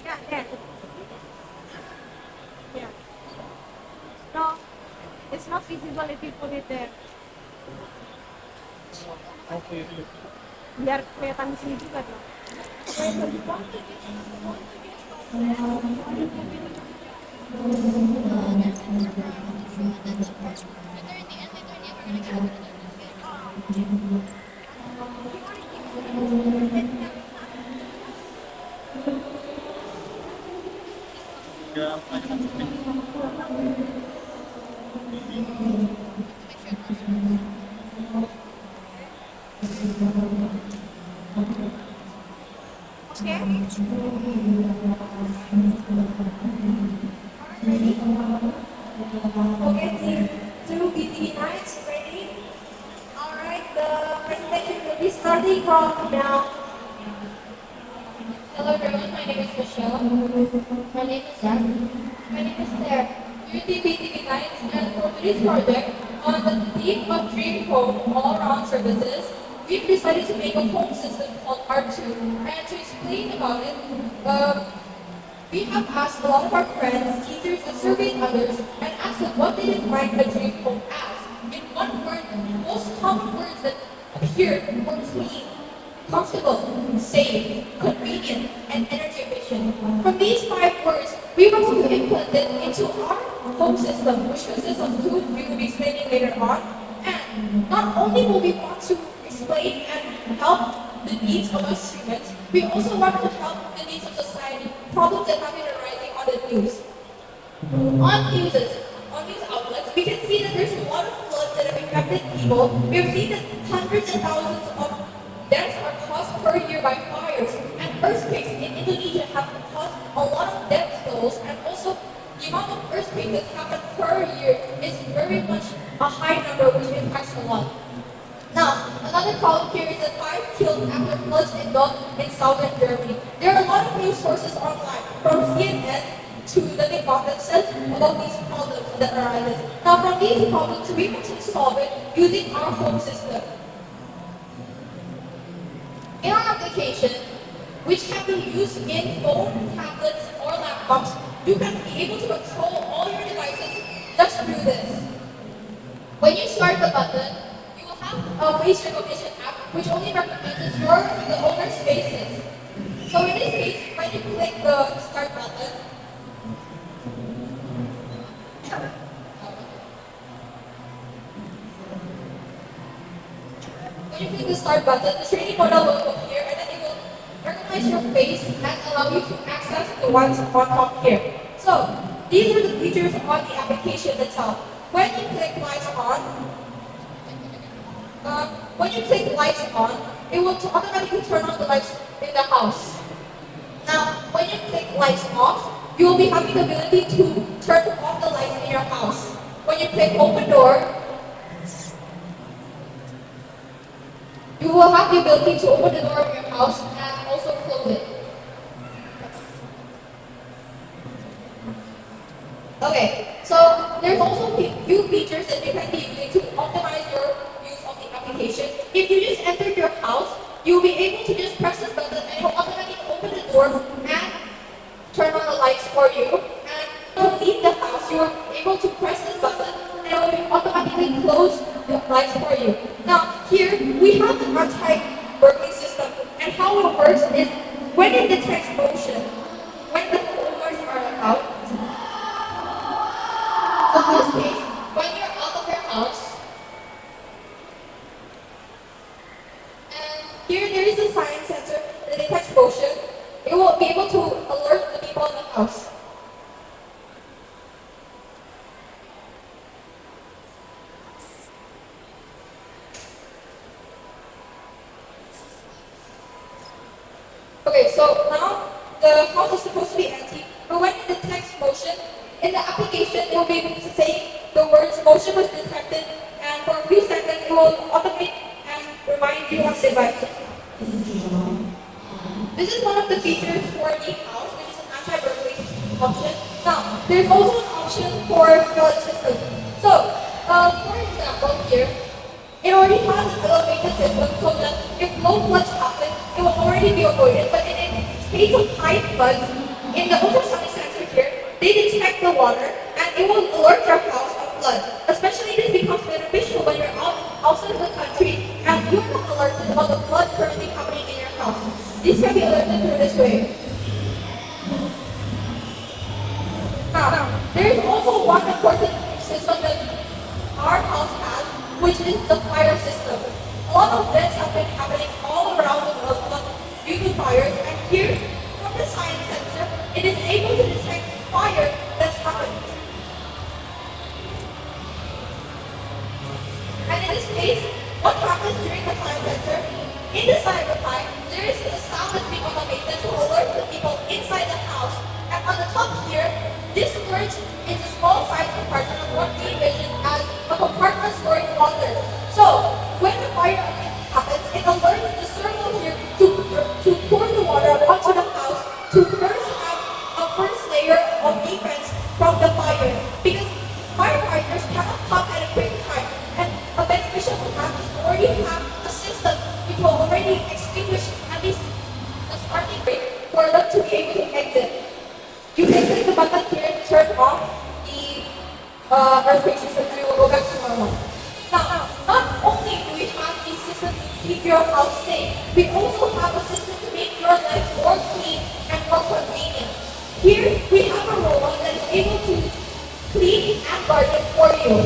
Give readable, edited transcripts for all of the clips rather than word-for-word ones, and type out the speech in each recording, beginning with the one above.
Yeah. Yeah. No, it's not visible if you put it there. Oke. Biar kelihatan di sini juga dong. Ya, Okay. Okay, team 2 BTB Nights, ready? Alright, the presentation will be starting from now. Hello everyone, my name is Michelle. My name is Zach. My name is Claire. We're the BTB Nights, and for today's project, on the theme of Dream Home all-around services, we've decided to make a home system called R2. And to explain about it, we have asked a lot of our friends, teachers, and surveyed others, and asked them what they define a dream home as. In one word, the most common words that appeared were clean, comfortable, safe, convenient, and energy efficient. From these 5 words, we want to implement it into our home system, which consists of 2 we will be explaining later on. And not only will we want to explain and help the needs of us humans, we also want to help the needs of society, problems that have been arising on the news. On news outlets, we can see that there's a lot of floods that have affected people. We have seen that hundreds and thousands of deaths are caused per year by fires, and earthquakes in Indonesia have caused a lot of death tolls, and also the amount of earthquakes that happen per year is very much a high number, which impacts a lot. Now, another column here is that 5 killed after floods in southern Germany. There are a lot of news sources online, from CNN to the Nepal, that says about these problems that arises. Now, from these problems, we want to solve it using our home system. In our application, which can be used in phone, tablets, or laptops, you can be able to control all your devices just through this. When you start the button, you will have a face recognition app which only recognizes the owner's faces. So in this case, when you click the start button, the training model will appear, and then it will recognize your face and allow you to access the ones on top here. So these are the features on the application itself. when you click lights on, when you click lights on, it will automatically turn on the lights in the house. Now, when you click lights off, you will be having the ability to turn off the lights in your house. When you click open door, you will have the ability to open the door of your house and also close it. Okay, so there's also a few features that you can be using to optimize your use of the application. If you just enter your house, you'll be able to just press this button and it will automatically open the door and turn on the lights for you. And to leave the house, you are able to press this button and it will automatically close the lights for you. Now, here we have the anti-burgling system, and how it works is when it detects motion, when the owners are out. So in this case, when you're out of your house, and here there is a sign sensor that detects motion, it will be able to alert the people in the house. Okay, so now the house is supposed to be empty, but when it detects motion, in the application it will be able to say the words motion was detected, and for a few seconds it will automate and remind you of the device. This is one of the features for the house, which is an anti-burglary option. Now, there's also an option for flood system. So, for example here, it already has an elevated system so that if low floods happen, it will already be avoided. But in case of high floods, in the ultrasonic sensor here, they detect the water and it will alert your house of flood. Especially this becomes beneficial when you're outside of the country and you're not alerted about the flood currently happening in your house. These can be alerted through this way. Now, there is also one important system that our house has, which is the fire system. A lot of deaths have been happening all around the world due to fires, and here, from the science sensor, it is able to detect fire that's happened. And in this case, what happens during the fire sensor? In the cyber pipe, there is a sound that's being automated to alert the people inside the house. And on the top here, this storage is a small size compartment of what we envision as a compartment storing water. So, when the fire happens, it alerts the servo here to pour the water onto the house to first have a first layer of defense from the fire. Because firefighters cannot come at a quick time. And a beneficial to have is to already have a system which will already extinguish at least the starting rate for them to be able to exit. You can click the button here to turn off the earthquake system and it will go back to normal. Now, not only do we have these systems to keep your house safe, we also have a system to make your life more clean and more convenient. Here, we have a robot that is able to clean and garden for you.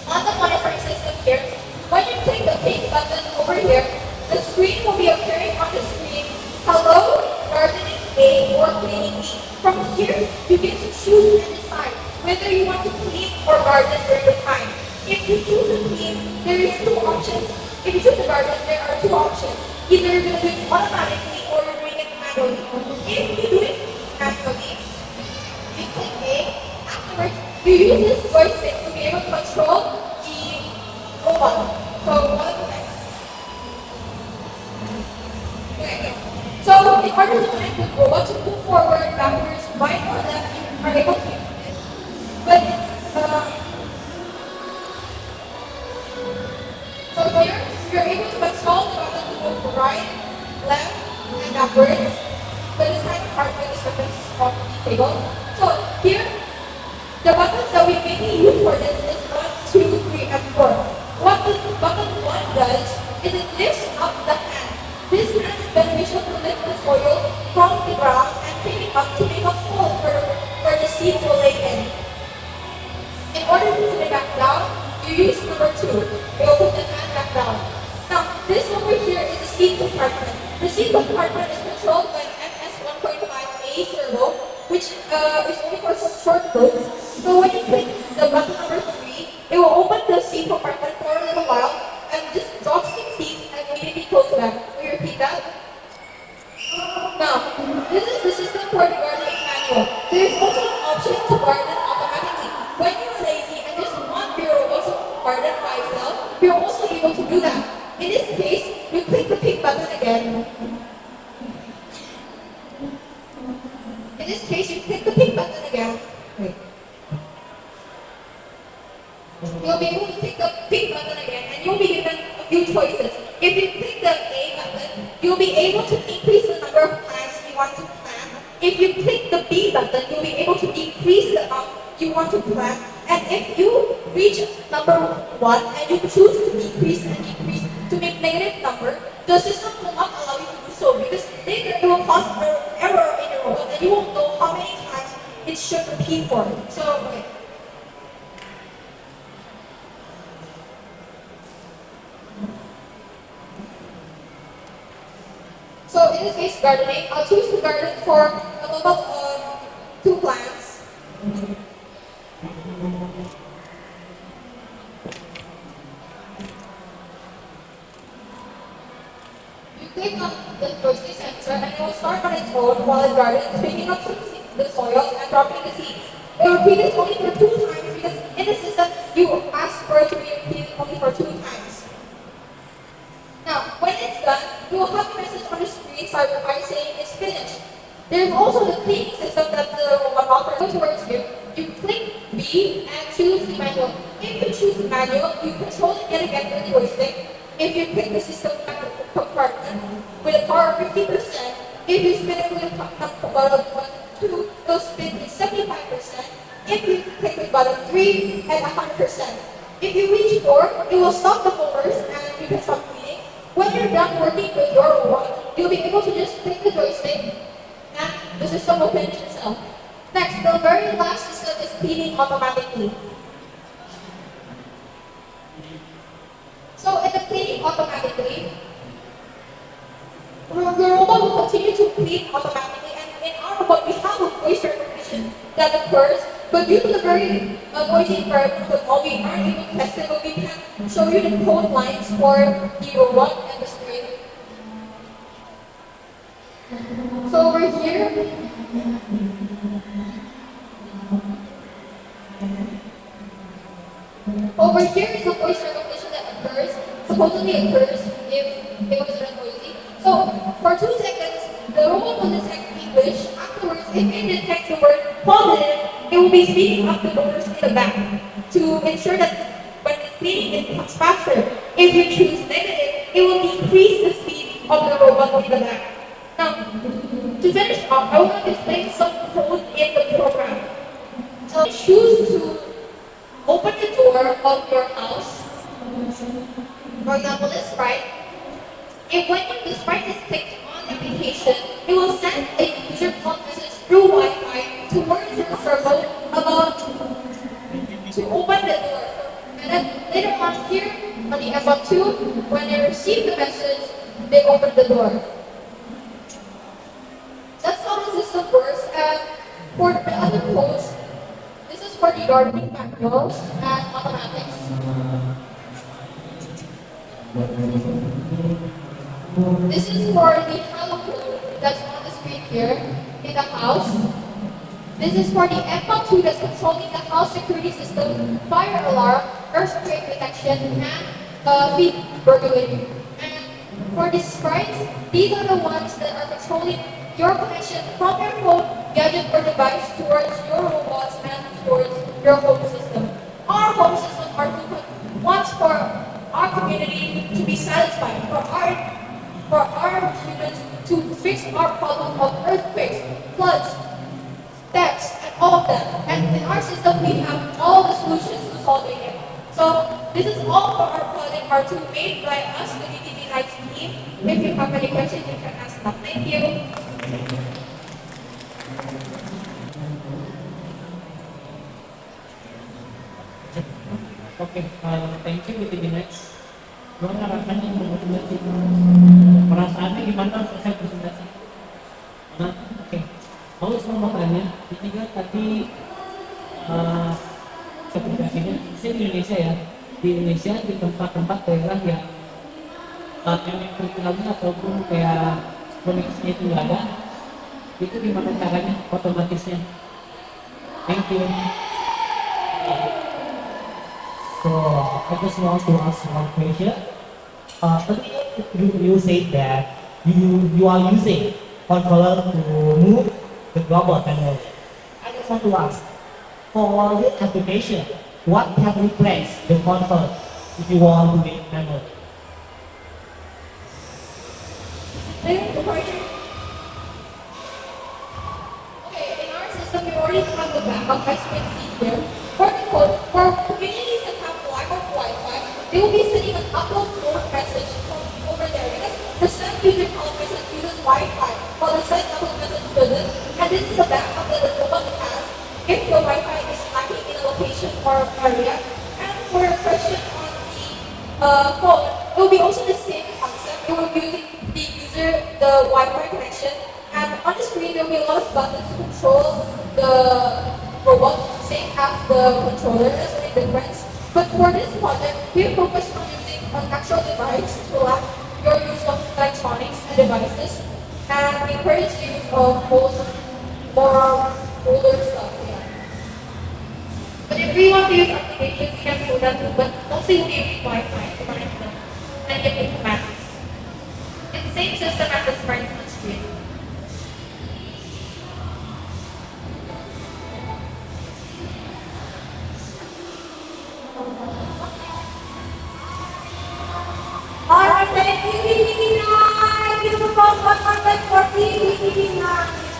On the monitoring system here, when you click the pink button over here, the screen will be appearing on the screen, hello, gardening A or cleaning B. From here, you get to choose and decide whether you want to clean or garden during the time. If you choose to clean, there is two options. If you choose to garden, there are two options. Either you're going to do it automatically or you're doing it manually. If you do it manually, you click A. Afterwards, you use this joystick to be able to control the robot. So, what is next? Okay. So, in order to connect the robot to move forward, backwards, right or left, you are able to use it. But so here, you're able to control the button to move right, left, and backwards. But it's kind of hard with the surface of the table. So here, the buttons that we mainly use for this is 1, 2, 3, and 4. What the button 1 does is it lifts up the hand. This hand is beneficial to lift the soil from the ground and pick it up to make a hole where the seeds will lay in. In order to put it back down, you use number 2. You will put the hand back down. Now, this over here is the seed compartment. The seed compartment is controlled by an MS1.5A servo, which is only for short boats. So when you click the button number 3, you'll be able to click the pink button again and you'll be given a few choices. If you click the A button, you'll be able to increase the number of plants you want to plant. If you click the B button, you'll be able to decrease the amount you want to plant. And if you reach number 1 and you choose to decrease and decrease to make negative number, the system will not allow you to do so because later it will cause an error in your robot and you won't know how many times it should repeat for. So, okay. So in this case, gardening, I'll choose to garden for a total of 2 plants. You click on the joystick sensor and it will start on its own while it gardens, picking up some seeds, the soil and dropping the seeds. It will repeat it only for 2 times because in the system you ask for it to be repeated only for 2 times. Now, when it's done, you will have a message on the screen certified saying it's finished. There's also the cleaning system that the robot offers towards you. You click B and choose the manual. If you choose manual, you control it yet again with the joystick. If you pick the system compartment with a power of 50%, if you spin it with a button 2, it'll spin at 75%. If you click with button 3, at 100%. If you reach 4, it will stop the motors and you can stop cleaning. When you're done working with your robot, you'll be able to just click the joystick and the system will finish itself. Next, the very last system is cleaning automatically. So in the cleaning automatically, the robot will continue to clean automatically, and in our robot we have a voice recognition that occurs, but due to the very noisy environment of the mall, we aren't able to test it, but we can show you the code lines for the robot and the screen. So over here, is the voice recognition that occurs, supposedly occurs if it was noisy. So for 2 seconds, the robot will detect English. Afterwards, if it detects the word positive, it will be speeding up the motors in the back to ensure that when it's speeding, it becomes faster. If you choose negative, it will decrease the speed of the robot in the back. Now, to finish off, I want to explain some code in the program. So choose to open the door of your house. For example, this Sprite. If when the Sprite is clicked on the application, it will send a user call message through Wi-Fi towards your server about to open the door. And then later on here, on the F2, when they receive the message, they open the door. That's how the system works. And for the other codes, this is for the gardening manuals and automatics. This is for the hello code that's on the screen here in the house. This is for the M2 that's controlling the house security system, fire alarm, earthquake detection, and feed burglary. And for these sprites, these are the ones that are controlling your connection from your phone, gadget, or device towards your robots and towards your home system. Our home system are wants for our community to be satisfied, for our humans to fix our problem of earthquakes, floods, thefts, and all of that. And in our system, we have all the solutions to solving it. So this is all for our project R2 made by us, the BTB Lights team. If you have any questions, you can ask them. Thank you. Oke, thank you BTB Next. Gimana rasanya berpresentasi? Perasaannya gimana selesai presentasi? Oke. Mau semua mau tanya, ini kan tadi aplikasinya, saya di Indonesia ya. Di Indonesia di tempat-tempat daerah yang yang kurikulumnya ataupun kayak koneksinya itu nggak ada, itu gimana caranya otomatisnya? Thank you. So I just want to ask one question. Earlier you said that you are using controller to move the robot manually. I just want to ask, for this application, what can replace the console if you want to make memory? Then the project. Okay, in our system, we already have the backup as you can see here. For communities that have lack of Wi-Fi, they will be sending an upload mode message from over there because the send user call message uses Wi-Fi, while the send upload message doesn't. And this is the backup that the robot has if your Wi-Fi is lacking in a location or area. And for your question on the phone, it will be also the same concept. It will be using the user, the Wi-Fi connection, and on the screen there will be a lot of buttons to control the robot, same as the controller. There's no difference. But for this project, we focus on using an actual device to lack your use of electronics and devices, and we encourage use of more older stuff. Yeah. But if we want to use applications, we can do that too, but mostly we use Wi-Fi to connect them and get informatics. It's the same system as the smartphone screen. Alright, thank you, BTB9. Give us applause one more time for BTB9.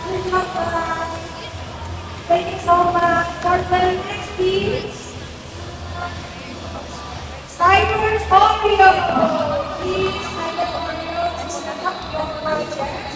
Good job, guys. Thank you so much. For the next team, Cyber Audio. Please, Cyber Audio, set up your project.